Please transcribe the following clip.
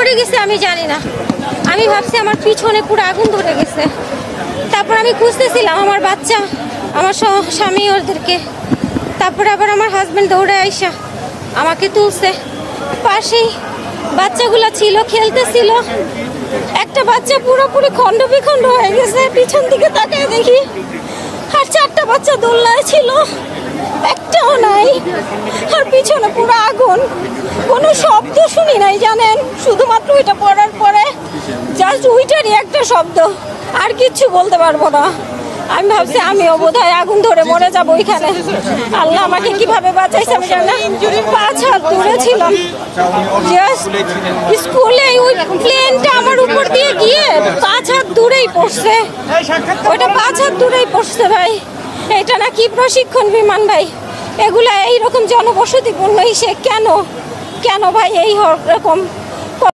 পড়ে গেছে আমি জানি না। আমি ভাবছি আমার পিছনে পুরো আগুন ধরে গেছে। তারপর আমি খুঁজতেছিলাম আমার বাচ্চা, আমার স্বামী ওদেরকে। তারপরে আবার আমার হাজবেন্ড দৌড়ে আইসা আমাকে তুলছে। পাশেই বাচ্চাগুলো ছিল, খেলতেছিল। একটা বাচ্চা পুরোপুরি খণ্ড বিখণ্ড হয়ে গেছে, পিছন দিকে তাকায় দেখি। আর 4টা বাচ্চা দোলনায় ছিল, একটাও নাই। আর পিছনে পুরো আগুন, কোনো শব্দ শুনি নাই জানেন, শুধুমাত্র ওইটা পড়ার পরে জাস্ট ওইটারই একটা শব্দ, আর কিচ্ছু বলতে পারবো না। আমি ভাবছি আমিও বোধহয় আগুন ধরে মরে যাবো ওইখানে। আল্লাহ আমাকে কিভাবে বাঁচাইছে আমি জানি না। 5 হাত দূরে ছিলাম, জাস্ট স্কুলে ওই প্লেনটা আমার উপর দিয়ে গিয়ে 5 হাত দূরেই পড়ছে। ওইটা 5 হাত দূরেই পড়ছে ভাই। এটা না কি প্রশিক্ষণ বিমান ভাই, এগুলা এইরকম জনবসতিপূর্ণ ইসে কেন কেন ভাই এই রকম